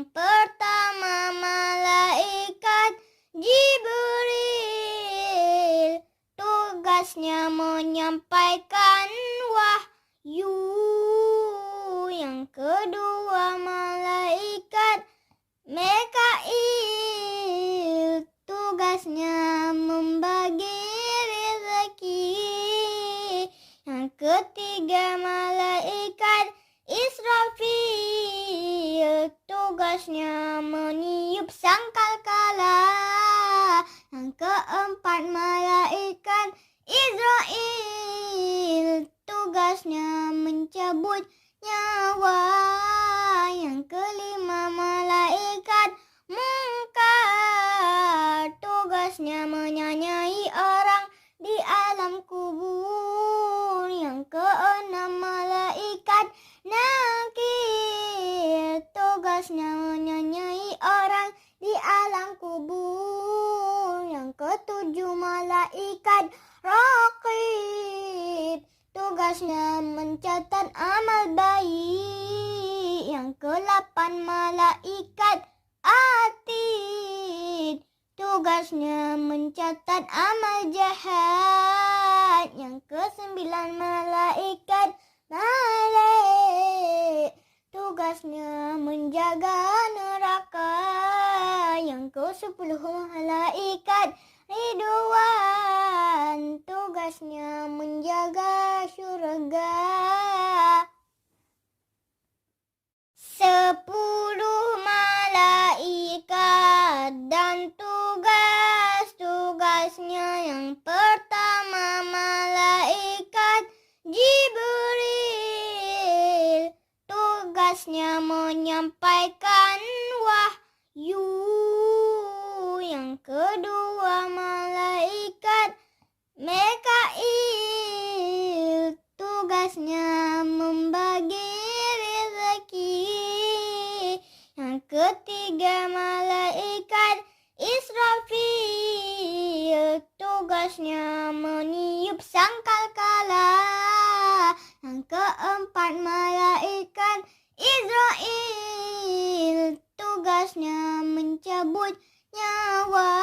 yang pertama malaikat Jibril. Tugasnya menyampaikan wahyu. Yang kedua malaikat Mikail. Tugasnya membagi rezeki. Yang ketiga malaikat Israfil. Tugasnya meniup sangkakala. Yang keempat malaikat Israel. Tugasnya mencabut nyawa. Yang kelima malaikat Munkar. Tugasnya menyanyai orang di alam kubur. Yang keenam malaikat Nakir. Tugasnya menyanyai orang di alam kubur. Yang ketujuh malaikat Raqib. Tugasnya mencatat amal baik. Yang kedelapan malaikat Atid. Tugasnya mencatat amal jahat. Yang kesembilan malaikat Malik. Tugasnya menjaga neraka. Yang ke-10 malaikat Ridwan. Tugasnya menjaga syurga. 10 malaikat dan tugasnya yang pertama malaikat Jibril. Tugasnya menyampaikan wahyu. Yang kedua malaikat Mikail. Tugasnya membagi rezeki. Yang ketiga malaikat Israfil. Tugasnya meniup sangkakala. Yang keempat malaikat Israel. Tugasnya mencabut nyawa.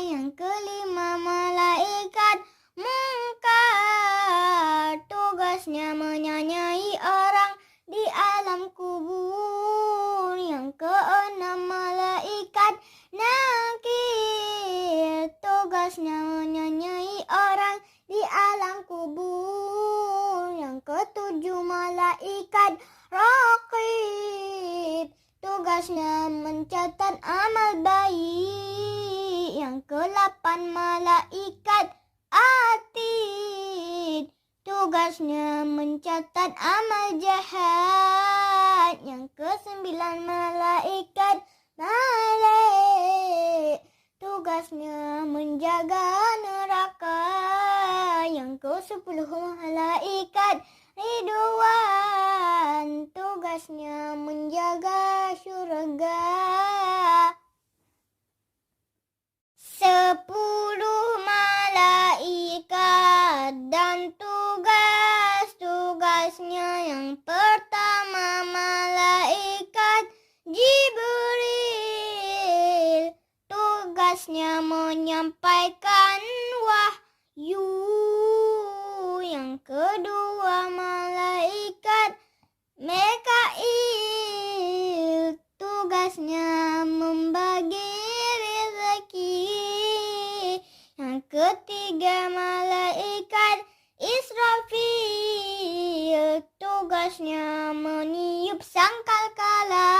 Yang kelima malaikat Munkar. Tugasnya menyanyai orang di alam kubur. Yang keenam malaikat Nakir. Tugasnya menyanyai orang di alam kubur. Yang ketujuh malaikat Raqib. Tugasnya mencatat amal baik. Yang kedelapan malaikat Atid. Tugasnya mencatat amal jahat. Yang kesembilan malaikat Malik. Tugasnya menjaga neraka. Yang ke-10 malaikat Ridwan. Tugasnya menjaga syurga. 10 malaikat dan tugasnya yang pertama malaikat Jibril. Tugasnya menyampaikan wahyu. Yang kedua malaikat Mikail. Tugasnya membagi rezeki. Yang ketiga malaikat Israfil. Tugasnya meniup sangkakala.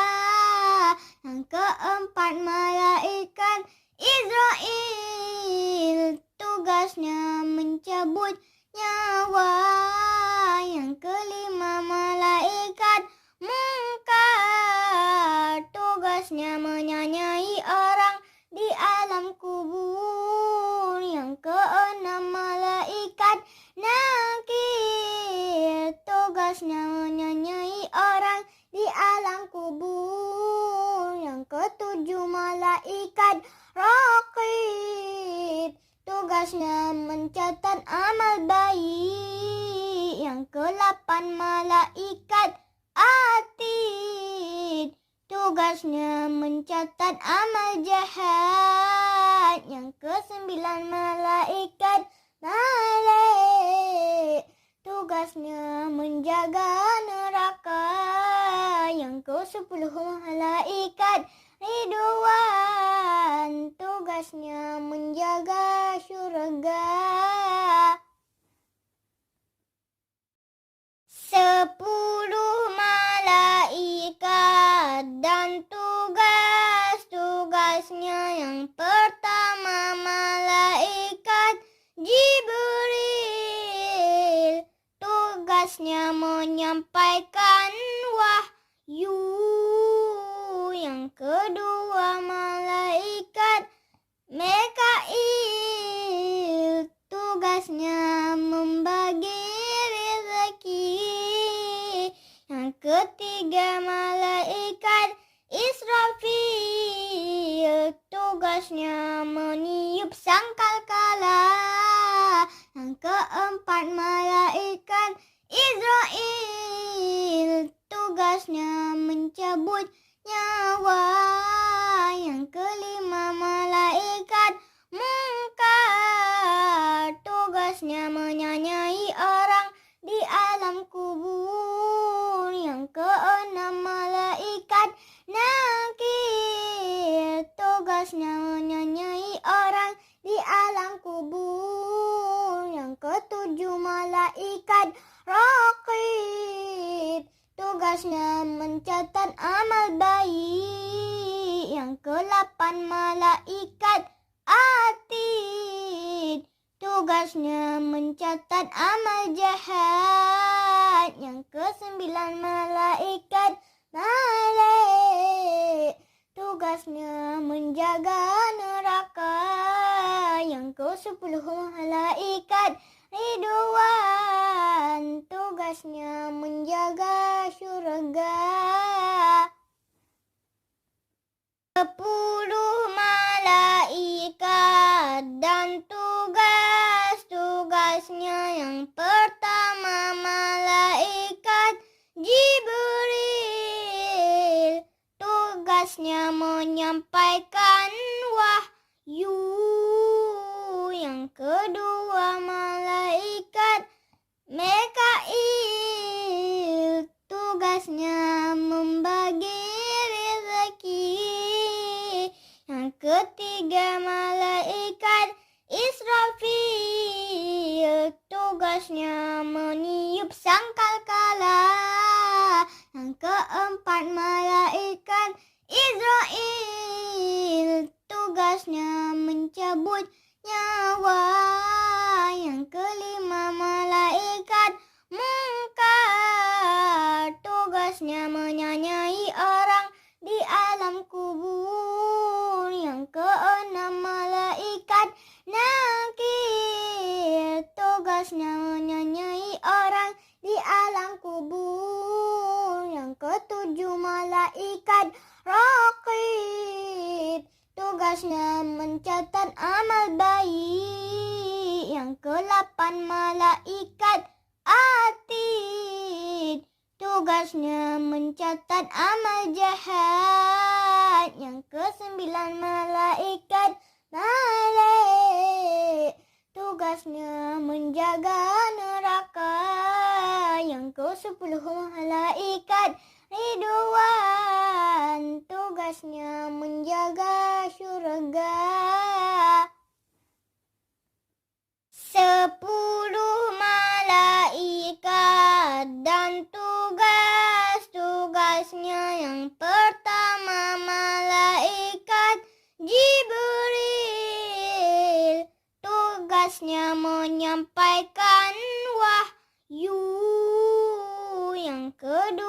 Yang keempat malaikat Israel. Tugasnya mencabut nyawa. Yang kelima malaikat Munkar. Tugasnya menyanyai orang di alam kubur. Yang keenam malaikat Nakir. Tugasnya menyanyai orang di alam kubur. Yang ketujuh malaikat Raqib. Tugasnya mencatat amal baik. Yang kedelapan malaikat Atid. Tugas tugasnya mencatat amal jahat. Yang kesembilan malaikat Malik, tugasnya menjaga neraka. Yang ke-10 malaikat Ridwan, tugasnya menjaga syurga. 10 malaikat dan tugasnya yang pertama malaikat Jibril, tugasnya menyampaikan wahyu. Yang kedua malaikat Mikail, tugasnya membagi rezeki. Yang ketiga malaikat Israfil, tugasnya meniup sangkakala. Yang keempat malaikat Israel, tugasnya mencabut nyawa. Yang kelima malaikat Munkar, tugasnya menyanyai orang di alam kubur. Yang keenam malaikat Nakir, tugasnya menyanyai orang di alam kubur. Yang ketujuh malaikat Raqib, tugasnya mencatat amal baik. Yang ke-8 malaikat Atid, tugasnya mencatat amal jahat. Yang ke-9 malaikat Malik, tugasnya menjaga neraka. Yang ke-10 malaikat Ridwan, tugasnya menjaga syurga. 10 malaikat dan tugasnya yang pertama malaikat Jibril, tugasnya menyampaikan wahyu. Yang kedua malaikat Mikail, tugasnya membagi rezeki. Yang ketiga malaikat Israfil, tugasnya meniup sangkakala. Yang keempat malaikat Israel, tugasnya mencabut nyawa. Yang kelima malaikat Munkar, tugasnya menyanyai orang di alam kubur. Yang keenam malaikat Nakir, tugasnya menyanyai orang di alam kubur. Yang ketujuh malaikat Raqib, tugasnya mencatat amal baik. Yang ke-8 malaikat Atid, tugasnya mencatat amal jahat. Yang ke-9 malaikat Malik, tugasnya menjaga neraka. Yang ke-10 malaikat Ridwan, tugasnya menjaga syurga. 10 malaikat dan tugasnya yang pertama malaikat Jibril, tugasnya menyampaikan wahyu. Yang kedua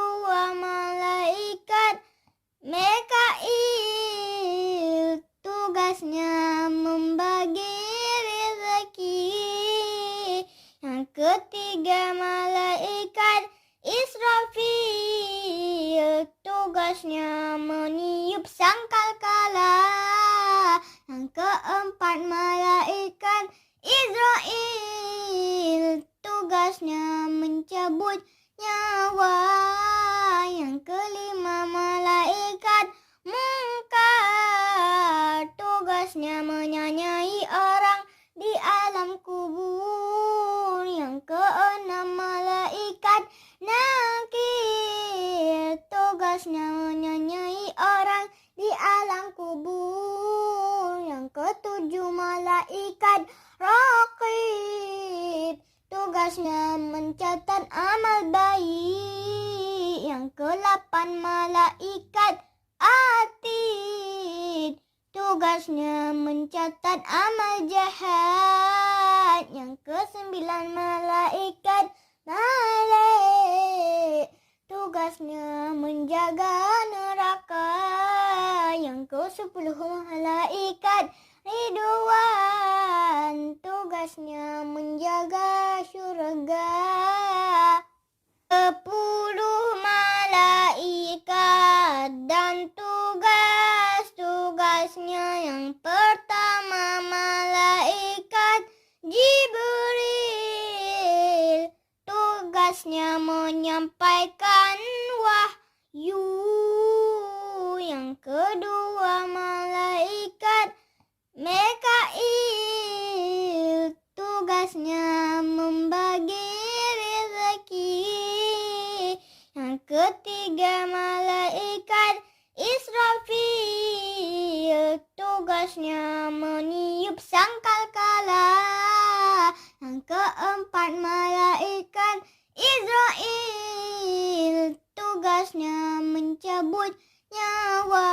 malaikat raqib, tugasnya mencatat amal baik. Yang ke-8 malaikat atid, tugasnya mencatat amal jahat. Yang ke-9 malaikat Malik, tugasnya menjaga neraka. Yang ke-10 malaikat Ridwan, tugasnya menjaga syurga. 10 malaikat dan tugasnya yang pertama malaikat Jibril, tugasnya menyampaikan wahyu. Yang kedua malaikat Mikail, tugasnya membagi rezeki. Yang ketiga malaikat Israfil, tugasnya meniup sangkakala. Yang keempat malaikat Israel, tugasnya mencabut nyawa.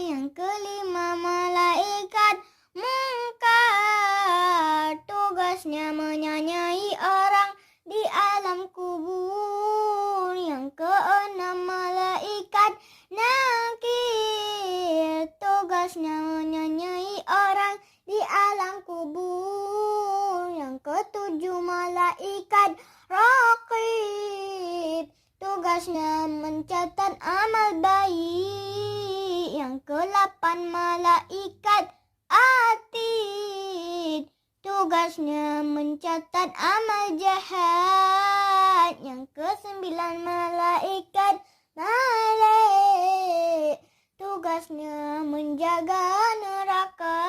Yang kelima malaikat Munkar, tugasnya menyanyai orang di alam kubur. Yang keenam malaikat Nakir, tugasnya menyanyai orang di alam kubur. Yang ketujuh malaikat Raqib, tugasnya mencatat amal baik. Yang ke-8 malaikat Atid, tugasnya mencatat amal jahat. Yang ke-9 malaikat Malik, tugasnya menjaga neraka.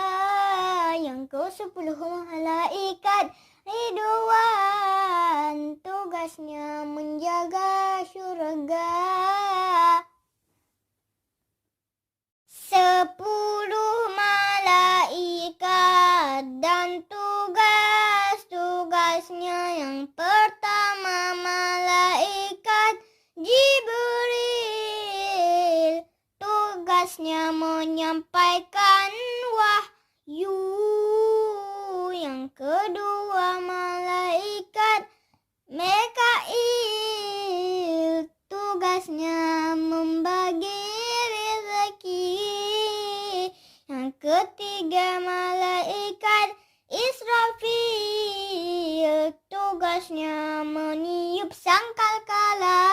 Yang ke-10 malaikat Ridwan, tugasnya menjaga syurga. 10 malaikat dan tugasnya yang pertama malaikat Jibril, tugasnya menyampaikan wahyu. Yang kedua malaikat Mikail, tugasnya membagi rezeki. Yang ketiga malaikat Israfil, tugasnya meniup sangkakala.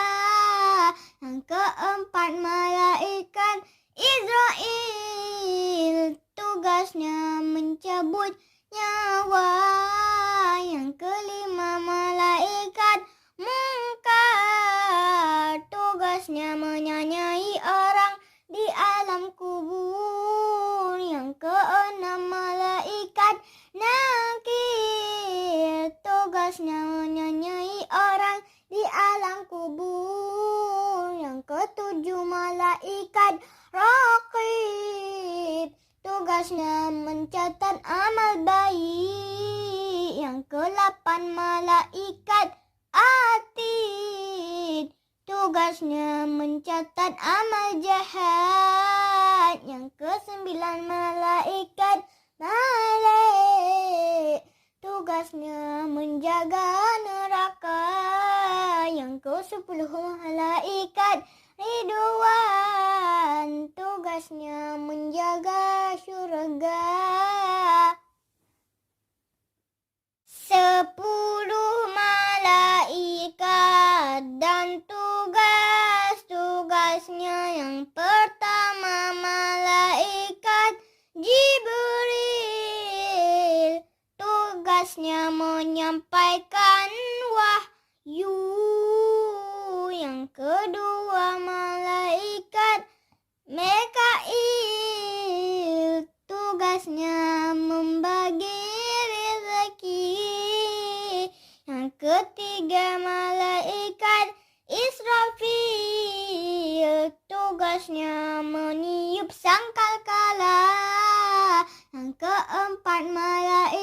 Yang keempat malaikat Israel, tugasnya mencabut nyawa. Yang kelima malaikat Munkar, tugasnya menyanyai orang di alam kubur. Yang keenam malaikat Nakir, tugasnya menyanyai orang di alam kubur. Yang ketujuh malaikat Raqib, tugasnya mencatat amal baik. Yang ke-8 malaikat Atid, tugasnya mencatat amal jahat. Yang ke-9 malaikat Malik, tugasnya menjaga neraka. Yang ke-10 malaikat Ridwan, tugasnya menjaga syurga. 10 malaikat dan tugasnya yang pertama malaikat Jibril, tugasnya menyampaikan wahyu. Yang kedua malaikat Mikail, tugasnya membagi rezeki. Yang ketiga malaikat Israfil, tugasnya meniup sangkakala. Yang keempat malaikat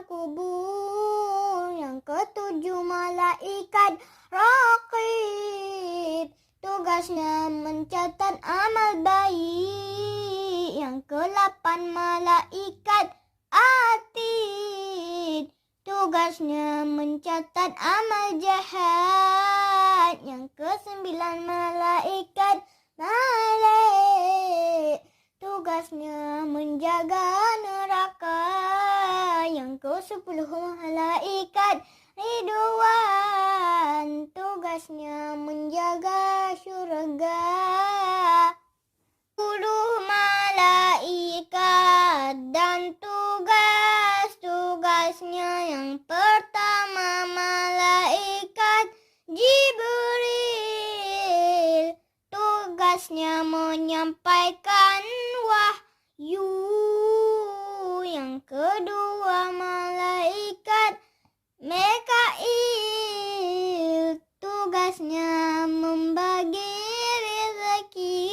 alam kubur. Yang ketujuh malaikat raqib, tugasnya mencatat amal baik. Yang ke-8 malaikat atid, tugasnya mencatat amal jahat. Yang ke-9 malaikat Malik, tugasnya menjaga neraka. Yang ke-10 malaikat Ridwan, tugasnya menjaga syurga. 10 malaikat dan tugasnya yang pertama malaikat Jibril, tugasnya menyampaikan wahyu. Yang kedua malaikat Mikail, tugasnya membagi rezeki.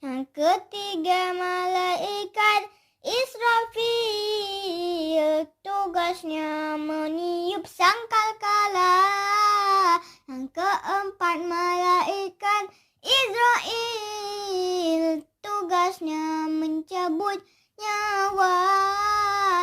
Yang ketiga malaikat Israfil, tugasnya meniup sangkakala. Yang keempat malaikat Israel, tugasnya mencabut nyawa.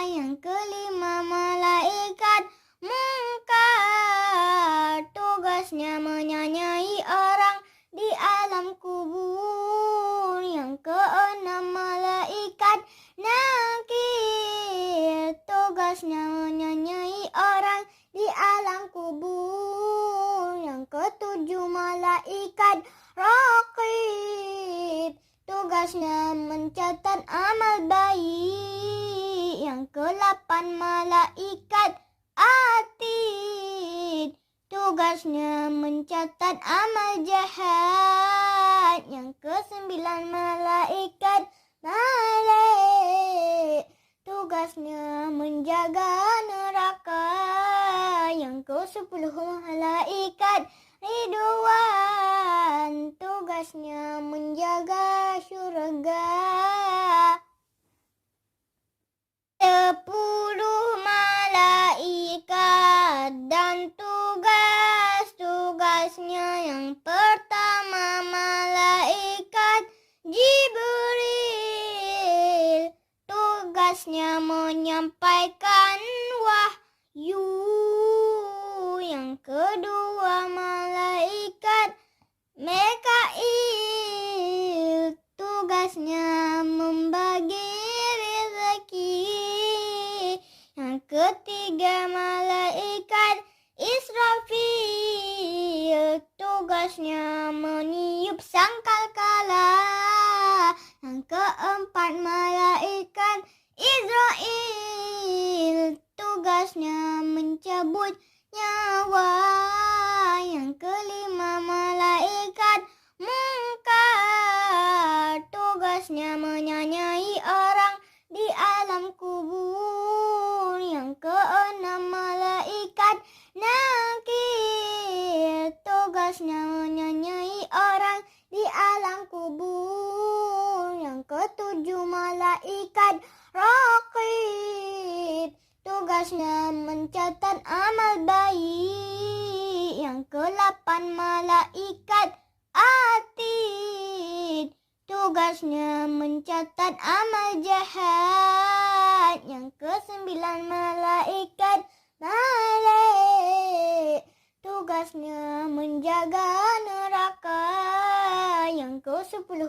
Yang kelima malaikat Munkar, tugasnya menyanyai orang di alam kubur. Yang keenam malaikat Nakir, tugasnya menyanyai orang di alam kubur. Yang ketujuh malaikat Raqib, tugasnya mencatat amal baik. Yang ke-8 malaikat Atid, tugasnya mencatat amal jahat. Yang ke-9 malaikat Malik, tugasnya menjaga neraka. Yang ke-10 malaikat Ridwan, tugasnya menjaga syurga. 10 malaikat dan tugasnya yang pertama malaikat Jibril, tugasnya menyampaikan wahyu. Yang kedua malaikat Mikail, tugasnya membagi rezeki. Yang ketiga malaikat Israfil, tugasnya meniup sangkakala. Yang keempat malaikat Israel, tugasnya mencabut nyawa. Yang kelima malaikat Munkar, tugasnya menyanyai orang di alam kubur. Yang keenam malaikat Nakir, tugasnya menyanyai orang di alam kubur. Yang ketujuh malaikat Raqib, tugasnya mencatat amal baik. Yang ke-8 malaikat Atid, tugasnya mencatat amal jahat. Yang ke-9 malaikat Malik, tugasnya menjaga neraka. Yang ke-10